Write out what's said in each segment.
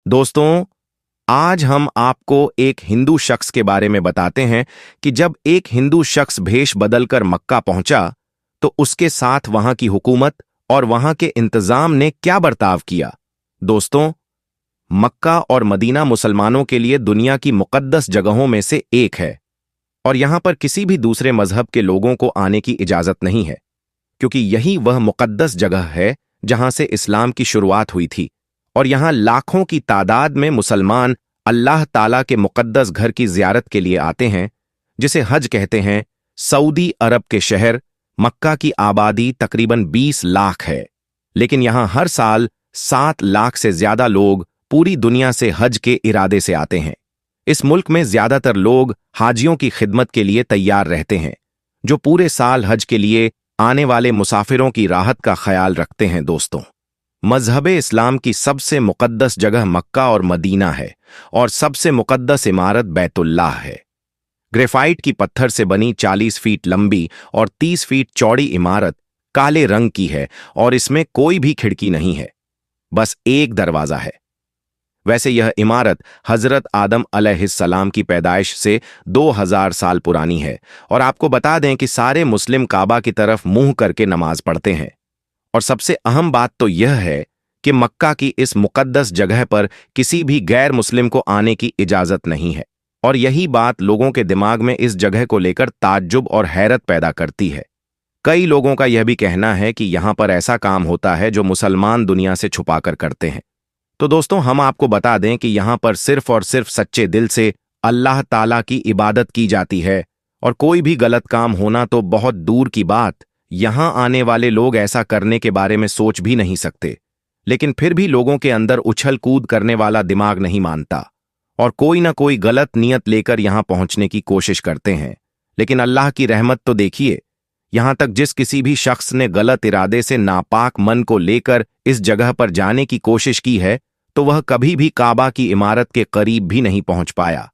दोस्तों, आज हम आपको एक हिंदू शख्स के बारे में बताते हैं कि जब एक हिंदू शख्स भेष बदलकर मक्का पहुंचा तो उसके साथ वहां की हुकूमत और वहां के इंतजाम ने क्या बर्ताव किया। दोस्तों, मक्का और मदीना मुसलमानों के लिए दुनिया की मुकद्दस जगहों में से एक है और यहां पर किसी भी दूसरे मजहब के लोगों को आने की इजाजत नहीं है, क्योंकि यही वह मुकद्दस जगह है जहां से इस्लाम की शुरुआत हुई थी और यहां लाखों की तादाद में मुसलमान अल्लाह ताला के मुकद्दस घर की जियारत के लिए आते हैं, जिसे हज कहते हैं। सऊदी अरब के शहर मक्का की आबादी तकरीबन 20 लाख है, लेकिन यहां हर साल 7 लाख से ज्यादा लोग पूरी दुनिया से हज के इरादे से आते हैं। इस मुल्क में ज्यादातर लोग हाजियों की खिदमत के लिए तैयार रहते हैं, जो पूरे साल हज के लिए आने वाले मुसाफिरों की राहत का ख्याल रखते हैं। दोस्तों, मजहब इस्लाम की सबसे मुकद्दस जगह मक्का और मदीना है और सबसे मुकद्दस इमारत बैतुल्लाह है। ग्रेफाइट की पत्थर से बनी 40 फीट लंबी और 30 फीट चौड़ी इमारत काले रंग की है और इसमें कोई भी खिड़की नहीं है, बस एक दरवाजा है। वैसे यह इमारत हजरत आदम अलैहिस्सलाम की पैदाइश से 2000 साल पुरानी है और आपको बता दें कि सारे मुस्लिम काबा की तरफ मुंह करके नमाज पढ़ते हैं। और सबसे अहम बात तो यह है कि मक्का की इस मुकद्दस जगह पर किसी भी गैर मुस्लिम को आने की इजाजत नहीं है और यही बात लोगों के दिमाग में इस जगह को लेकर ताज्जुब और हैरत पैदा करती है। कई लोगों का यह भी कहना है कि यहां पर ऐसा काम होता है जो मुसलमान दुनिया से छुपाकर करते हैं। तो दोस्तों, हम आपको बता दें कि यहां पर सिर्फ और सिर्फ सच्चे दिल से अल्लाह ताला की इबादत की जाती है और कोई भी गलत काम होना तो बहुत दूर की बात, यहां आने वाले लोग ऐसा करने के बारे में सोच भी नहीं सकते। लेकिन फिर भी लोगों के अंदर उछल कूद करने वाला दिमाग नहीं मानता और कोई ना कोई गलत नियत लेकर यहां पहुंचने की कोशिश करते हैं। लेकिन अल्लाह की रहमत तो देखिए, यहां तक जिस किसी भी शख्स ने गलत इरादे से नापाक मन को लेकर इस जगह पर जाने की कोशिश की है तो वह कभी भी काबा की इमारत के करीब भी नहीं पहुंच पाया।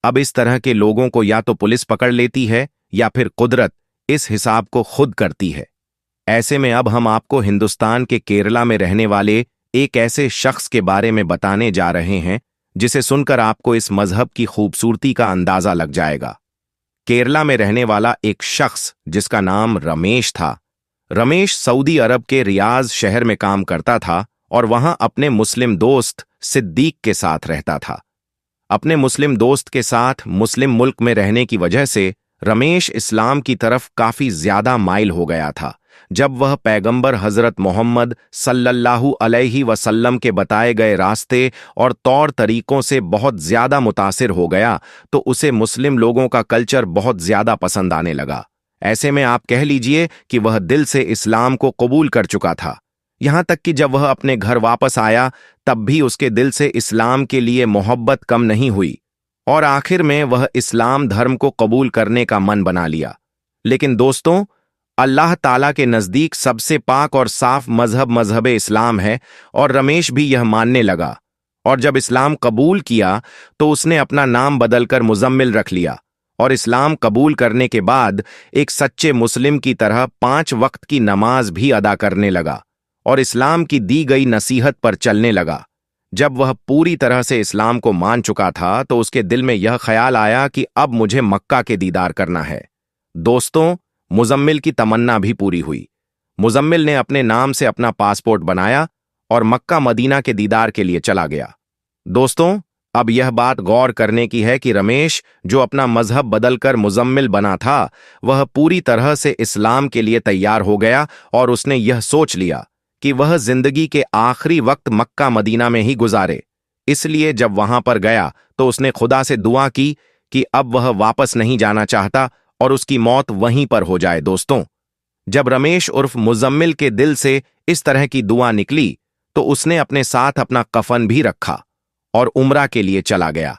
अब इस तरह के लोगों को या तो पुलिस पकड़ लेती है या फिर कुदरत इस हिसाब को खुद करती है। ऐसे में अब हम आपको हिंदुस्तान के केरला में रहने वाले एक ऐसे शख्स के बारे में बताने जा रहे हैं जिसे सुनकर आपको इस मजहब की खूबसूरती का अंदाजा लग जाएगा। केरला में रहने वाला एक शख्स जिसका नाम रमेश था। रमेश सऊदी अरब के रियाज शहर में काम करता था और वहां अपने मुस्लिम दोस्त सिद्दीक के साथ रहता था। अपने मुस्लिम दोस्त के साथ मुस्लिम मुल्क में रहने की वजह से रमेश इस्लाम की तरफ काफी ज्यादा माइल हो गया था। जब वह पैगंबर हजरत मोहम्मद सल्लल्लाहु अलैहि वसल्लम के बताए गए रास्ते और तौर तरीकों से बहुत ज्यादा मुतासिर हो गया तो उसे मुस्लिम लोगों का कल्चर बहुत ज्यादा पसंद आने लगा। ऐसे में आप कह लीजिए कि वह दिल से इस्लाम को कबूल कर चुका था। यहां तक कि जब वह अपने घर वापस आया तब भी उसके दिल से इस्लाम के लिए मोहब्बत कम नहीं हुई और आखिर में वह इस्लाम धर्म को कबूल करने का मन बना लिया। लेकिन दोस्तों, अल्लाह ताला के नजदीक सबसे पाक और साफ मजहब इस्लाम है और रमेश भी यह मानने लगा और जब इस्लाम कबूल किया तो उसने अपना नाम बदलकर मुजम्मिल रख लिया और इस्लाम कबूल करने के बाद एक सच्चे मुस्लिम की तरह 5 वक्त की नमाज भी अदा करने लगा और इस्लाम की दी गई नसीहत पर चलने लगा। जब वह पूरी तरह से इस्लाम को मान चुका था तो उसके दिल में यह ख्याल आया कि अब मुझे मक्का के दीदार करना है। दोस्तों, मुजम्मिल की तमन्ना भी पूरी हुई। मुजम्मिल ने अपने नाम से अपना पासपोर्ट बनाया और मक्का मदीना के दीदार के लिए चला गया। दोस्तों, अब यह बात गौर करने की है कि रमेश, जो अपना मजहब बदलकर मुजम्मिल बना था, वह पूरी तरह से इस्लाम के लिए तैयार हो गया और उसने यह सोच लिया कि वह जिंदगी के आखिरी वक्त मक्का मदीना में ही गुजारे। इसलिए जब वहां पर गया तो उसने खुदा से दुआ की कि अब वह वापस नहीं जाना चाहता और उसकी मौत वहीं पर हो जाए। दोस्तों, जब रमेश उर्फ मुजम्मिल के दिल से इस तरह की दुआ निकली तो उसने अपने साथ अपना कफन भी रखा और उम्रा के लिए चला गया।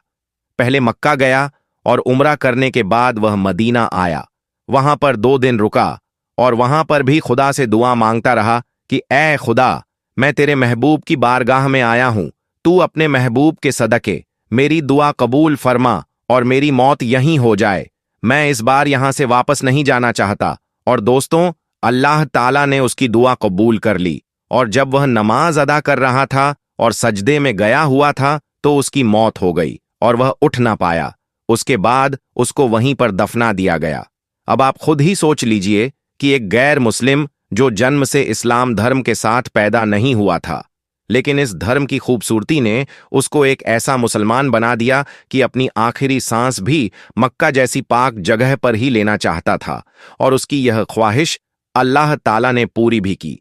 पहले मक्का गया और उम्रा करने के बाद वह मदीना आया। वहां पर 2 दिन रुका और वहां पर भी खुदा से दुआ मांगता रहा कि ऐ खुदा, मैं तेरे महबूब की बारगाह में आया हूं, तू अपने महबूब के सदके मेरी दुआ कबूल फरमा और मेरी मौत यहीं हो जाए। मैं इस बार यहां से वापस नहीं जाना चाहता। और दोस्तों, अल्लाह ताला ने उसकी दुआ कबूल कर ली और जब वह नमाज अदा कर रहा था और सजदे में गया हुआ था तो उसकी मौत हो गई और वह उठ ना पाया। उसके बाद उसको वहीं पर दफना दिया गया। अब आप खुद ही सोच लीजिए कि एक गैर मुस्लिम जो जन्म से इस्लाम धर्म के साथ पैदा नहीं हुआ था, लेकिन इस धर्म की खूबसूरती ने उसको एक ऐसा मुसलमान बना दिया कि अपनी आखिरी सांस भी मक्का जैसी पाक जगह पर ही लेना चाहता था, और उसकी यह ख्वाहिश अल्लाह ताला ने पूरी भी की।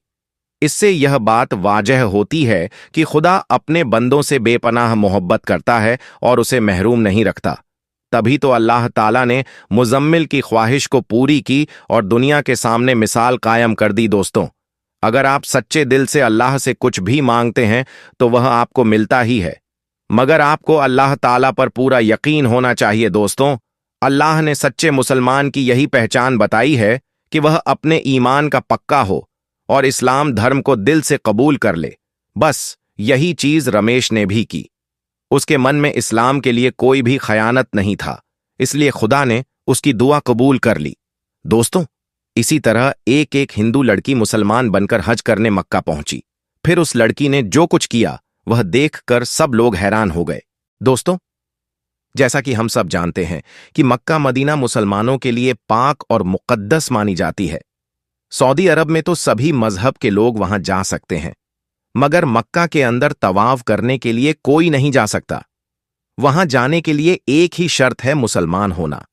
इससे यह बात वाजह होती है कि खुदा अपने बंदों से बेपनाह मोहब्बत करता है और उसे महरूम नहीं रखता। तभी तो अल्लाह ताला ने मुजम्मिल की ख्वाहिश को पूरी की और दुनिया के सामने मिसाल कायम कर दी। दोस्तों, अगर आप सच्चे दिल से अल्लाह से कुछ भी मांगते हैं तो वह आपको मिलता ही है, मगर आपको अल्लाह ताला पर पूरा यकीन होना चाहिए। दोस्तों, अल्लाह ने सच्चे मुसलमान की यही पहचान बताई है कि वह अपने ईमान का पक्का हो और इस्लाम धर्म को दिल से कबूल कर ले। बस यही चीज रमेश ने भी की। उसके मन में इस्लाम के लिए कोई भी खयानत नहीं था, इसलिए खुदा ने उसकी दुआ कबूल कर ली। दोस्तों, इसी तरह एक एक हिंदू लड़की मुसलमान बनकर हज करने मक्का पहुंची। फिर उस लड़की ने जो कुछ किया वह देखकर सब लोग हैरान हो गए। दोस्तों, जैसा कि हम सब जानते हैं कि मक्का मदीना मुसलमानों के लिए पाक और मुकद्दस मानी जाती है। सऊदी अरब में तो सभी मजहब के लोग वहां जा सकते हैं, मगर मक्का के अंदर तवाफ करने के लिए कोई नहीं जा सकता। वहां जाने के लिए एक ही शर्त है, मुसलमान होना।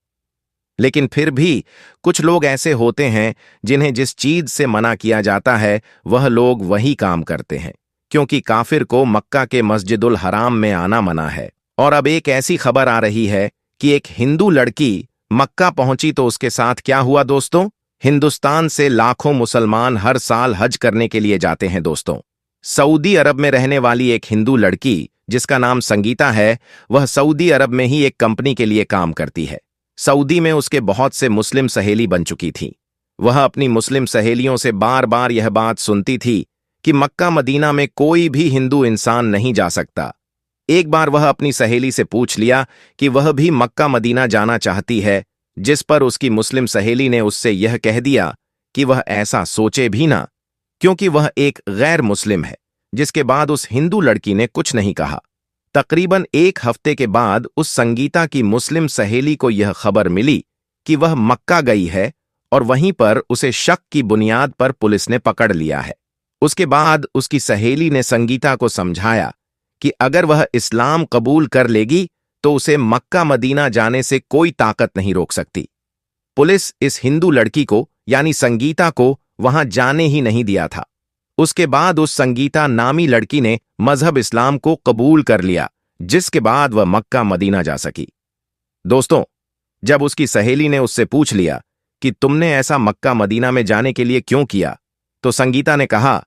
लेकिन फिर भी कुछ लोग ऐसे होते हैं जिन्हें जिस चीज से मना किया जाता है वह लोग वही काम करते हैं, क्योंकि काफिर को मक्का के मस्जिदुल हराम में आना मना है। और अब एक ऐसी खबर आ रही है कि एक हिंदू लड़की मक्का पहुंची तो उसके साथ क्या हुआ। दोस्तों, हिंदुस्तान से लाखों मुसलमान हर साल हज करने के लिए जाते हैं। दोस्तों, सऊदी अरब में रहने वाली एक हिंदू लड़की जिसका नाम संगीता है, वह सऊदी अरब में ही एक कंपनी के लिए काम करती है। सऊदी में उसके बहुत से मुस्लिम सहेली बन चुकी थी। वह अपनी मुस्लिम सहेलियों से बार बार यह बात सुनती थी कि मक्का मदीना में कोई भी हिंदू इंसान नहीं जा सकता। एक बार वह अपनी सहेली से पूछ लिया कि वह भी मक्का मदीना जाना चाहती है, जिस पर उसकी मुस्लिम सहेली ने उससे यह कह दिया कि वह ऐसा सोचे भी ना, क्योंकि वह एक गैर मुस्लिम है। जिसके बाद उस हिंदू लड़की ने कुछ नहीं कहा। तकरीबन एक हफ्ते के बाद उस संगीता की मुस्लिम सहेली को यह खबर मिली कि वह मक्का गई है, और वहीं पर उसे शक की बुनियाद पर पुलिस ने पकड़ लिया है। उसके बाद उसकी सहेली ने संगीता को समझाया कि अगर वह इस्लाम कबूल कर लेगी तो उसे मक्का मदीना जाने से कोई ताकत नहीं रोक सकती। पुलिस इस हिंदू लड़की को यानी संगीता को वहां जाने ही नहीं दिया था। उसके बाद उस संगीता नामी लड़की ने मजहब इस्लाम को कबूल कर लिया, जिसके बाद वह मक्का मदीना जा सकी। दोस्तों, जब उसकी सहेली ने उससे पूछ लिया कि तुमने ऐसा मक्का मदीना में जाने के लिए क्यों किया, तो संगीता ने कहा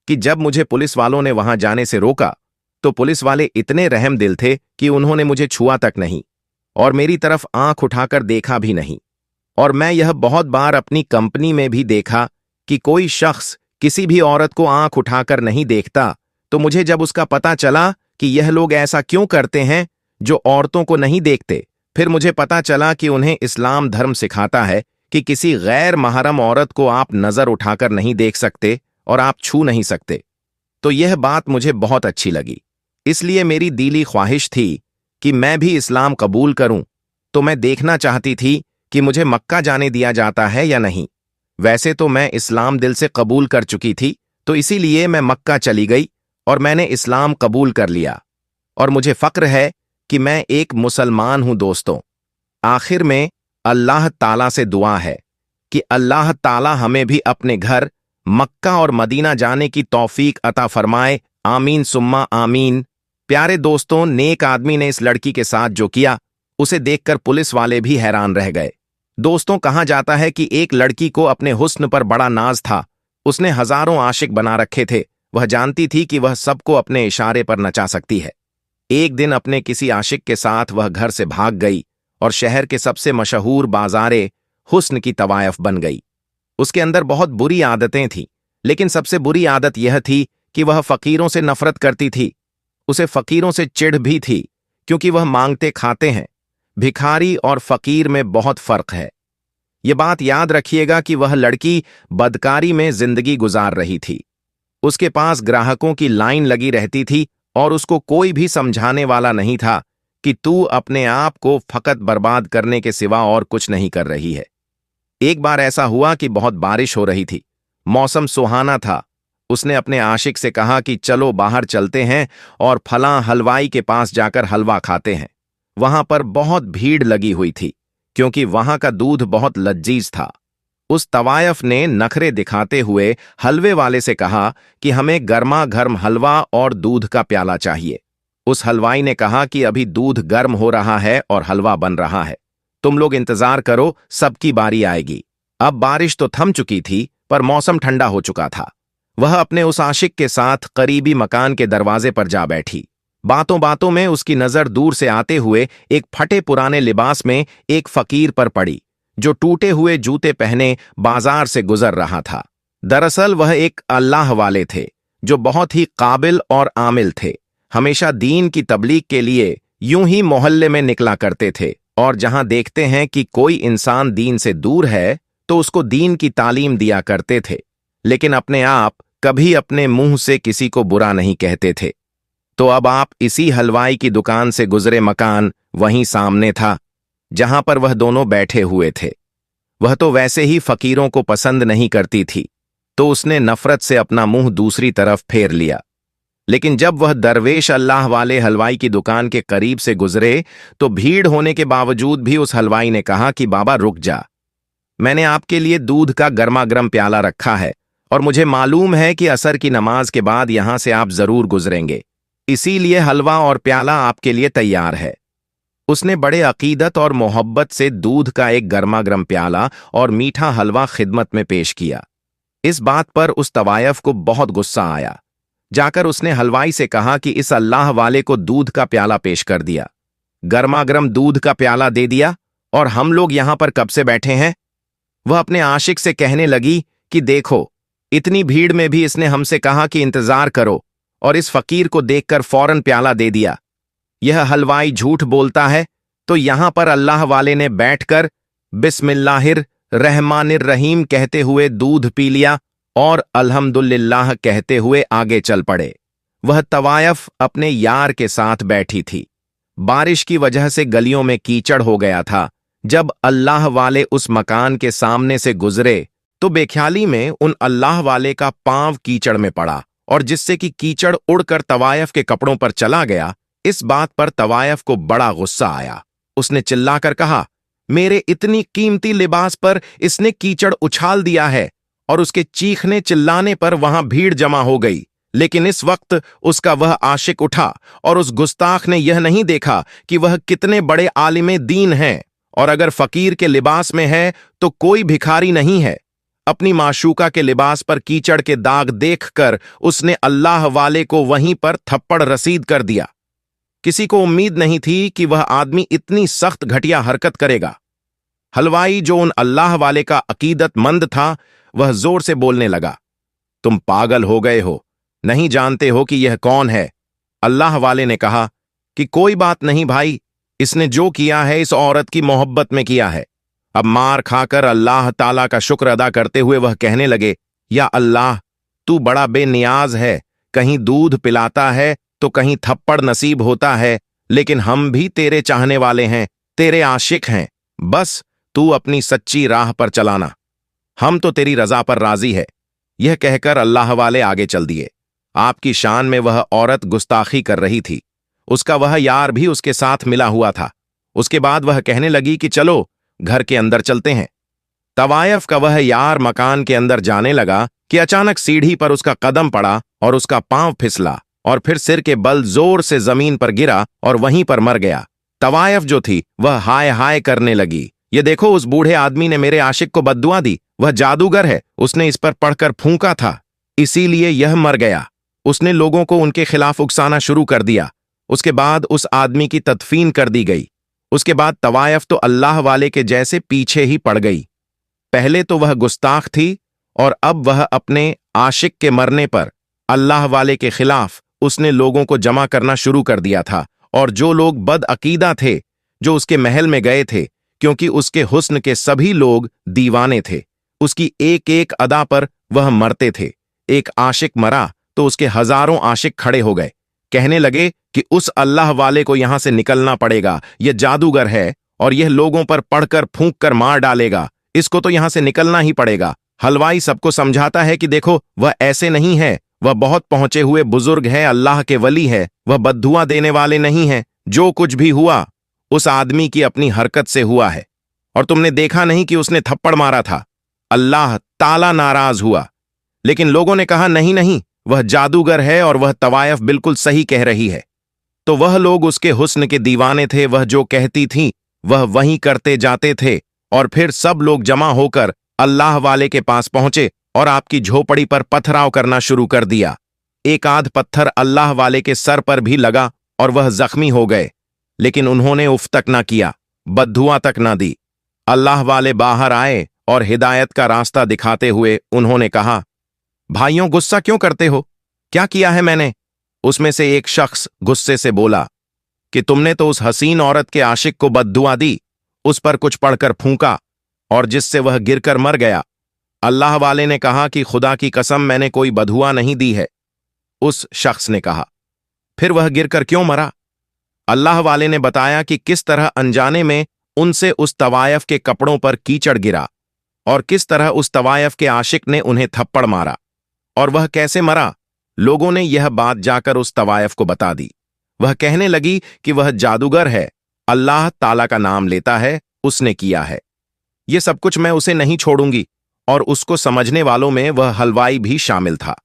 कि जब मुझे पुलिस वालों ने वहां जाने से रोका तो पुलिस वाले इतने रहम दिल थे कि उन्होंने मुझे छुआ तक नहीं और मेरी तरफ आंख उठाकर देखा भी नहीं। और मैं यह बहुत बार अपनी कंपनी में भी देखा कि कोई शख्स किसी भी औरत को आंख उठाकर नहीं देखता, तो मुझे जब उसका पता चला कि यह लोग ऐसा क्यों करते हैं जो औरतों को नहीं देखते, फिर मुझे पता चला कि उन्हें इस्लाम धर्म सिखाता है कि किसी गैर महरम औरत को आप नजर उठाकर नहीं देख सकते और आप छू नहीं सकते। तो यह बात मुझे बहुत अच्छी लगी, इसलिए मेरी दिली ख्वाहिश थी कि मैं भी इस्लाम कबूल करूं। तो मैं देखना चाहती थी कि मुझे मक्का जाने दिया जाता है या नहीं। वैसे तो मैं इस्लाम दिल से कबूल कर चुकी थी, तो इसीलिए मैं मक्का चली गई और मैंने इस्लाम कबूल कर लिया, और मुझे फक्र है कि मैं एक मुसलमान हूं। दोस्तों, आखिर में अल्लाह ताला से दुआ है कि अल्लाह ताला हमें भी अपने घर मक्का और मदीना जाने की तौफीक अता फरमाए। आमीन सुम्मा आमीन। प्यारे दोस्तों, नेक आदमी ने इस लड़की के साथ जो किया उसे देखकर पुलिस वाले भी हैरान रह गए। दोस्तों, कहा जाता है कि एक लड़की को अपने हुस्न पर बड़ा नाज था। उसने हजारों आशिक बना रखे थे। वह जानती थी कि वह सबको अपने इशारे पर नचा सकती है। एक दिन अपने किसी आशिक के साथ वह घर से भाग गई और शहर के सबसे मशहूर बाजारे हुस्न की तवायफ बन गई। उसके अंदर बहुत बुरी आदतें थीं, लेकिन सबसे बुरी आदत यह थी कि वह फकीरों से नफरत करती थी। उसे फकीरों से चिढ़ भी थी, क्योंकि वह मांगते खाते हैं। भिखारी और फकीर में बहुत फर्क है। ये बात याद रखिएगा कि वह लड़की बदकारी में जिंदगी गुजार रही थी। उसके पास ग्राहकों की लाइन लगी रहती थी और उसको कोई भी समझाने वाला नहीं था कि तू अपने आप को फकत बर्बाद करने के सिवा और कुछ नहीं कर रही है। एक बार ऐसा हुआ कि बहुत बारिश हो रही थी, मौसम सुहाना था। उसने अपने आशिक से कहा कि चलो बाहर चलते हैं और फलां हलवाई के पास जाकर हलवा खाते हैं। वहां पर बहुत भीड़ लगी हुई थी क्योंकि वहां का दूध बहुत लज्जीज था। उस तवायफ ने नखरे दिखाते हुए हलवे वाले से कहा कि हमें गर्मा गर्म हलवा और दूध का प्याला चाहिए। उस हलवाई ने कहा कि अभी दूध गर्म हो रहा है और हलवा बन रहा है, तुम लोग इंतजार करो, सबकी बारी आएगी। अब बारिश तो थम चुकी थी पर मौसम ठंडा हो चुका था। वह अपने उस आशिक के साथ करीबी मकान के दरवाजे पर जा बैठी। बातों बातों में उसकी नजर दूर से आते हुए एक फटे पुराने लिबास में एक फकीर पर पड़ी जो टूटे हुए जूते पहने बाजार से गुजर रहा था। दरअसल वह एक अल्लाह वाले थे जो बहुत ही काबिल और आमिल थे। हमेशा दीन की तबलीग के लिए यूं ही मोहल्ले में निकला करते थे और जहां देखते हैं कि कोई इंसान दीन से दूर है तो उसको दीन की तालीम दिया करते थे, लेकिन अपने आप कभी अपने मुंह से किसी को बुरा नहीं कहते थे। तो अब आप इसी हलवाई की दुकान से गुजरे मकान वहीं सामने था जहां पर वह दोनों बैठे हुए थे। वह तो वैसे ही फकीरों को पसंद नहीं करती थी, तो उसने नफरत से अपना मुंह दूसरी तरफ फेर लिया। लेकिन जब वह दरवेश अल्लाह वाले हलवाई की दुकान के करीब से गुजरे तो भीड़ होने के बावजूद भी उस हलवाई ने कहा कि बाबा रुक जा, मैंने आपके लिए दूध का गर्मा-गर्म प्याला रखा है और मुझे मालूम है कि असर की नमाज के बाद यहां से आप जरूर गुजरेंगे, इसीलिए हलवा और प्याला आपके लिए तैयार है। उसने बड़े अकीदत और मोहब्बत से दूध का एक गर्मा-गर्म प्याला और मीठा हलवा खिदमत में पेश किया। इस बात पर उस तवायफ को बहुत गुस्सा आया। जाकर उसने हलवाई से कहा कि इस अल्लाह वाले को दूध का प्याला पेश कर दिया, गर्मा-गर्म दूध का प्याला दे दिया, और हम लोग यहां पर कब से बैठे हैं। वह अपने आशिक से कहने लगी कि देखो, इतनी भीड़ में भी इसने हमसे कहा कि इंतजार करो और इस फकीर को देखकर फौरन प्याला दे दिया। यह हलवाई झूठ बोलता है। तो यहां पर अल्लाह वाले ने बैठकर बिस्मिल्लाहिर रहमानिर रहीम कहते हुए दूध पी लिया और अल्हम्दुलिल्लाह कहते हुए आगे चल पड़े। वह तवायफ अपने यार के साथ बैठी थी। बारिश की वजह से गलियों में कीचड़ हो गया था। जब अल्लाह वाले उस मकान के सामने से गुजरे तो बेख्याली में उन अल्लाह वाले का पांव कीचड़ में पड़ा और जिससे कि कीचड़ उड़कर तवायफ के कपड़ों पर चला गया। इस बात पर तवायफ को बड़ा गुस्सा आया। उसने चिल्लाकर कहा, मेरे इतनी कीमती लिबास पर इसने कीचड़ उछाल दिया है, और उसके चीखने चिल्लाने पर वहां भीड़ जमा हो गई। लेकिन इस वक्त उसका वह आशिक उठा और उस गुस्ताख ने यह नहीं देखा कि वह कितने बड़े आलिमे दीन हैं, और अगर फकीर के लिबास में है तो कोई भिखारी नहीं है। अपनी माशूका के लिबास पर कीचड़ के दाग देखकर उसने अल्लाह वाले को वहीं पर थप्पड़ रसीद कर दिया। किसी को उम्मीद नहीं थी कि वह आदमी इतनी सख्त घटिया हरकत करेगा। हलवाई, जो उन अल्लाह वाले का अकीदतमंद था, वह जोर से बोलने लगा, तुम पागल हो गए हो, नहीं जानते हो कि यह कौन है। अल्लाह वाले ने कहा कि कोई बात नहीं भाई, इसने जो किया है इस औरत की मोहब्बत में किया है। अब मार खाकर अल्लाह ताला का शुक्र अदा करते हुए वह कहने लगे, या अल्लाह, तू बड़ा बेनियाज है, कहीं दूध पिलाता है तो कहीं थप्पड़ नसीब होता है, लेकिन हम भी तेरे चाहने वाले हैं, तेरे आशिक हैं। बस तू अपनी सच्ची राह पर चलाना, हम तो तेरी रजा पर राजी है। यह कहकर अल्लाह वाले आगे चल दिए। आपकी शान में वह औरत गुस्ताखी कर रही थी। उसका वह यार भी उसके साथ मिला हुआ था। उसके बाद वह कहने लगी कि चलो घर के अंदर चलते हैं। तवायफ का वह यार मकान के अंदर जाने लगा कि अचानक सीढ़ी पर उसका कदम पड़ा और उसका पांव फिसला और फिर सिर के बल जोर से जमीन पर गिरा और वहीं पर मर गया। तवायफ जो थी वह हाय हाय करने लगी, ये देखो, उस बूढ़े आदमी ने मेरे आशिक को बद्दुआ दी, वह जादूगर है, उसने इस पर पढ़कर फूंका था, इसीलिए यह मर गया। उसने लोगों को उनके खिलाफ उकसाना शुरू कर दिया। उसके बाद उस आदमी की तदफीन कर दी गई। उसके बाद तवायफ तो अल्लाह वाले के जैसे पीछे ही पड़ गई। पहले तो वह गुस्ताख थी और अब वह अपने आशिक के मरने पर अल्लाह वाले के खिलाफ उसने लोगों को जमा करना शुरू कर दिया था, और जो लोग बदअकीदा थे, जो उसके महल में गए थे, क्योंकि उसके हुस्न के सभी लोग दीवाने थे, उसकी एक एक अदा पर वह मरते थे। एक आशिक मरा तो उसके हजारों आशिक खड़े हो गए। कहने लगे कि उस अल्लाह वाले को यहां से निकलना पड़ेगा, यह जादूगर है और यह लोगों पर पड़कर फूंक कर मार डालेगा, इसको तो यहां से निकलना ही पड़ेगा। हलवाई सबको समझाता है कि देखो, वह ऐसे नहीं है, वह बहुत पहुंचे हुए बुजुर्ग है, अल्लाह के वली है, वह बद्दुआ देने वाले नहीं है। जो कुछ भी हुआ उस आदमी की अपनी हरकत से हुआ है, और तुमने देखा नहीं कि उसने थप्पड़ मारा था। अल्लाह ताला नाराज हुआ। लेकिन लोगों ने कहा नहीं नहीं, वह जादूगर है और वह तवायफ बिल्कुल सही कह रही है। तो वह लोग उसके हुस्न के दीवाने थे, वह जो कहती थी वह वहीं करते जाते थे। और फिर सब लोग जमा होकर अल्लाह वाले के पास पहुंचे और आपकी झोपड़ी पर पथराव करना शुरू कर दिया। एक आध पत्थर अल्लाह वाले के सर पर भी लगा और वह जख्मी हो गए, लेकिन उन्होंने उफ तक ना किया, बद्दुआ तक ना दी। अल्लाह वाले बाहर आए और हिदायत का रास्ता दिखाते हुए उन्होंने कहा, भाइयों गुस्सा क्यों करते हो, क्या किया है मैंने? उसमें से एक शख्स गुस्से से बोला कि तुमने तो उस हसीन औरत के आशिक को बद्दुआ दी, उस पर कुछ पढ़कर फूंका और जिससे वह गिरकर मर गया। अल्लाह वाले ने कहा कि खुदा की कसम, मैंने कोई बदुआ नहीं दी है। उस शख्स ने कहा, फिर वह गिरकर क्यों मरा? अल्लाह वाले ने बताया कि किस तरह अनजाने में उनसे उस तवायफ के कपड़ों पर कीचड़ गिरा और किस तरह उस तवायफ के आशिक ने उन्हें थप्पड़ मारा और वह कैसे मरा। लोगों ने यह बात जाकर उस तवायफ को बता दी। वह कहने लगी कि वह जादूगर है, अल्लाह ताला का नाम लेता है, उसने किया है। ये सब कुछ मैं उसे नहीं छोड़ूंगी। और उसको समझने वालों में वह हलवाई भी शामिल था।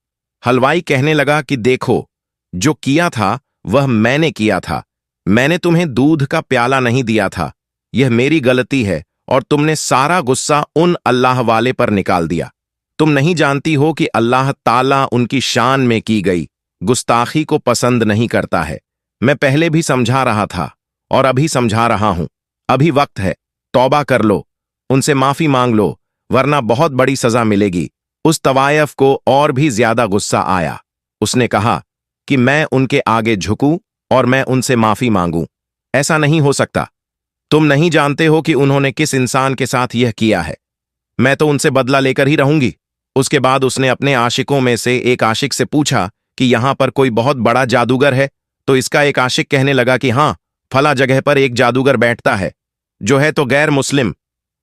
हलवाई कहने लगा कि देखो, जो किया था वह मैंने किया था, मैंने तुम्हें दूध का प्याला नहीं दिया था, यह मेरी गलती है और तुमने सारा गुस्सा उन अल्लाह वाले पर निकाल दिया। तुम नहीं जानती हो कि अल्लाह ताला उनकी शान में की गई गुस्ताखी को पसंद नहीं करता है। मैं पहले भी समझा रहा था और अभी समझा रहा हूं, अभी वक्त है, तौबा कर लो, उनसे माफी मांग लो, वरना बहुत बड़ी सजा मिलेगी। उस तवायफ को और भी ज्यादा गुस्सा आया। उसने कहा कि मैं उनके आगे झुकूं और मैं उनसे माफी मांगूं, ऐसा नहीं हो सकता। तुम नहीं जानते हो कि उन्होंने किस इंसान के साथ यह किया है। मैं तो उनसे बदला लेकर ही रहूंगी। उसके बाद उसने अपने आशिकों में से एक आशिक से पूछा कि यहां पर कोई बहुत बड़ा जादूगर है। तो इसका एक आशिक कहने लगा कि हां, फला जगह पर एक जादूगर बैठता है, जो है तो गैर मुस्लिम,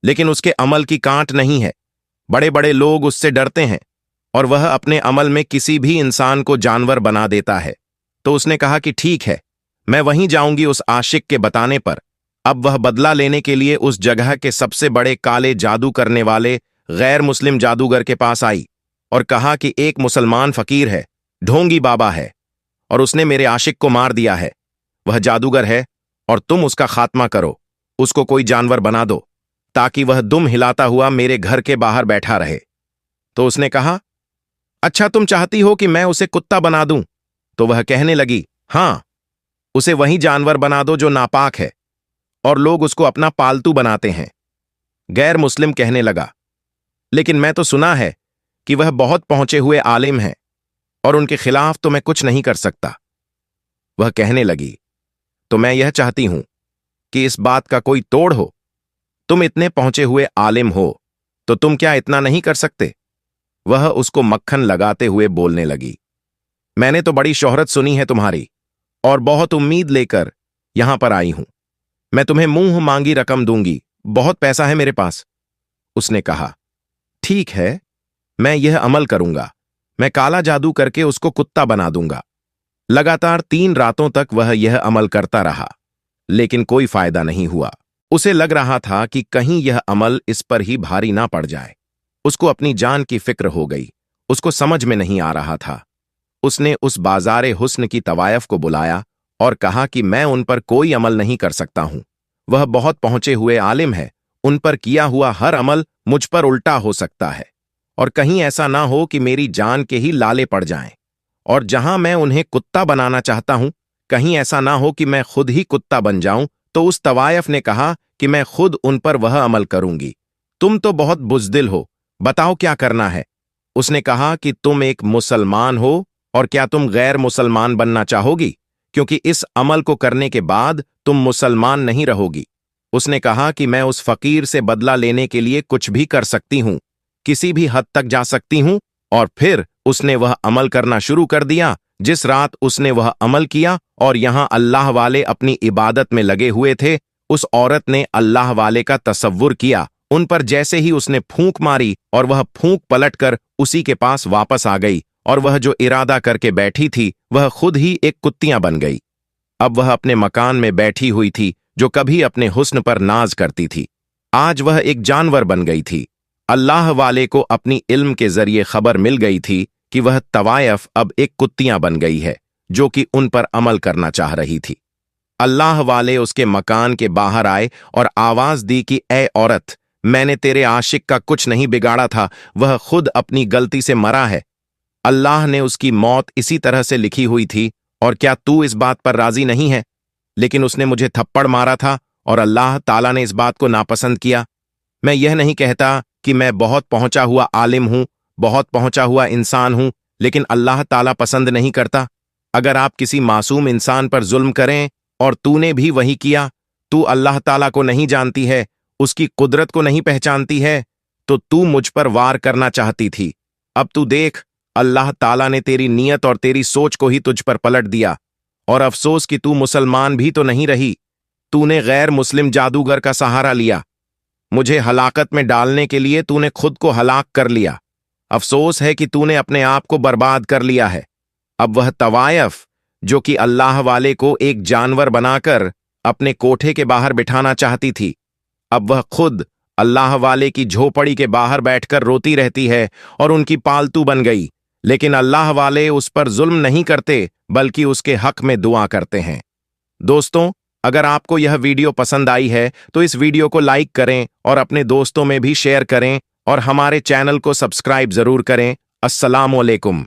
लेकिन उसके अमल की कांट नहीं है। बड़े बड़े लोग उससे डरते हैं और वह अपने अमल में किसी भी इंसान को जानवर बना देता है। तो उसने कहा कि ठीक है, मैं वहीं जाऊंगी उस आशिक के बताने पर। अब वह बदला लेने के लिए उस जगह के सबसे बड़े काले जादू करने वाले गैर मुस्लिम जादूगर के पास आई और कहा कि एक मुसलमान फकीर है, ढोंगी बाबा है, और उसने मेरे आशिक को मार दिया है। वह जादूगर है और तुम उसका खात्मा करो, उसको कोई जानवर बना दो ताकि वह दुम हिलाता हुआ मेरे घर के बाहर बैठा रहे। तो उसने कहा, अच्छा, तुम चाहती हो कि मैं उसे कुत्ता बना दूं? तो वह कहने लगी, हां, उसे वही जानवर बना दो जो नापाक है और लोग उसको अपना पालतू बनाते हैं। गैर मुस्लिम कहने लगा, लेकिन मैं तो सुना है कि वह बहुत पहुंचे हुए आलिम हैं और उनके खिलाफ तो मैं कुछ नहीं कर सकता। वह कहने लगी, तो मैं यह चाहती हूं कि इस बात का कोई तोड़ हो। तुम इतने पहुंचे हुए आलिम हो तो तुम क्या इतना नहीं कर सकते? वह उसको मक्खन लगाते हुए बोलने लगी, मैंने तो बड़ी शोहरत सुनी है तुम्हारी और बहुत उम्मीद लेकर यहां पर आई हूं। मैं तुम्हें मुंह मांगी रकम दूंगी, बहुत पैसा है मेरे पास। उसने कहा, ठीक है, मैं यह अमल करूंगा, मैं काला जादू करके उसको कुत्ता बना दूंगा। लगातार 3 रातों तक वह यह अमल करता रहा, लेकिन कोई फायदा नहीं हुआ। उसे लग रहा था कि कहीं यह अमल इस पर ही भारी ना पड़ जाए। उसको अपनी जान की फिक्र हो गई, उसको समझ में नहीं आ रहा था। उसने उस बाजारे हुस्न की तवायफ को बुलाया और कहा कि मैं उन पर कोई अमल नहीं कर सकता हूं। वह बहुत पहुंचे हुए आलिम है, उन पर किया हुआ हर अमल मुझ पर उल्टा हो सकता है और कहीं ऐसा ना हो कि मेरी जान के ही लाले पड़ जाएं। और जहां मैं उन्हें कुत्ता बनाना चाहता हूं, कहीं ऐसा ना हो कि मैं खुद ही कुत्ता बन जाऊं। तो उस तवायफ ने कहा कि मैं खुद उन पर वह अमल करूंगी। तुम तो बहुत बुज़दिल हो, बताओ क्या करना है? उसने कहा कि तुम एक मुसलमान हो और क्या तुम गैर मुसलमान बनना चाहोगी, क्योंकि इस अमल को करने के बाद तुम मुसलमान नहीं रहोगी। उसने कहा कि मैं उस फकीर से बदला लेने के लिए कुछ भी कर सकती हूं, किसी भी हद तक जा सकती हूं। और फिर उसने वह अमल करना शुरू कर दिया जिस रात उसने वह अमल किया और यहां अल्लाह वाले अपनी इबादत में लगे हुए थे, उस औरत ने अल्लाह वाले का तसव्वुर किया। उन पर जैसे ही उसने फूंक मारी और वह फूंक पलटकर उसी के पास वापस आ गई, और वह जो इरादा करके बैठी थी वह खुद ही एक कुत्तियां बन गई। अब वह अपने मकान में बैठी हुई थी जो कभी अपने हुस्न पर नाज करती थी, आज वह एक जानवर बन गई थी। अल्लाह वाले को अपनी इल्म के जरिए खबर मिल गई थी कि वह तवायफ अब एक कुत्तियां बन गई है जो कि उन पर अमल करना चाह रही थी। अल्लाह वाले उसके मकान के बाहर आए और आवाज दी कि ए औरत, मैंने तेरे आशिक का कुछ नहीं बिगाड़ा था, वह खुद अपनी गलती से मरा है। अल्लाह ने उसकी मौत इसी तरह से लिखी हुई थी, और क्या तू इस बात पर राजी नहीं है? लेकिन उसने मुझे थप्पड़ मारा था और अल्लाह ताला ने इस बात को नापसंद किया। मैं यह नहीं कहता कि मैं बहुत पहुंचा हुआ आलिम हूं, बहुत पहुंचा हुआ इंसान हूं, लेकिन अल्लाह ताला पसंद नहीं करता। अगर आप किसी मासूम इंसान पर जुल्म करें और तूने भी वही किया, तू अल्लाह ताला को नहीं जानती है, उसकी कुदरत को नहीं पहचानती है, तो तू मुझ पर वार करना चाहती थी। अब तू देख, अल्लाह ताला ने तेरी नीयत और तेरी सोच को ही तुझ पर पलट दिया। और अफसोस कि तू मुसलमान भी तो नहीं रही, तूने गैर मुस्लिम जादूगर का सहारा लिया। मुझे हलाकत में डालने के लिए तूने खुद को हलाक कर लिया। अफसोस है कि तूने अपने आप को बर्बाद कर लिया है। अब वह तवायफ जो कि अल्लाह वाले को एक जानवर बनाकर अपने कोठे के बाहर बिठाना चाहती थी, अब वह खुद अल्लाह वाले की झोपड़ी के बाहर बैठकर रोती रहती है और उनकी पालतू बन गई। लेकिन अल्लाह वाले उस पर जुल्म नहीं करते, बल्कि उसके हक में दुआ करते हैं। दोस्तों, अगर आपको यह वीडियो पसंद आई है तो इस वीडियो को लाइक करें और अपने दोस्तों में भी शेयर करें, और हमारे चैनल को सब्सक्राइब जरूर करें। अस्सलामु अलैकुम।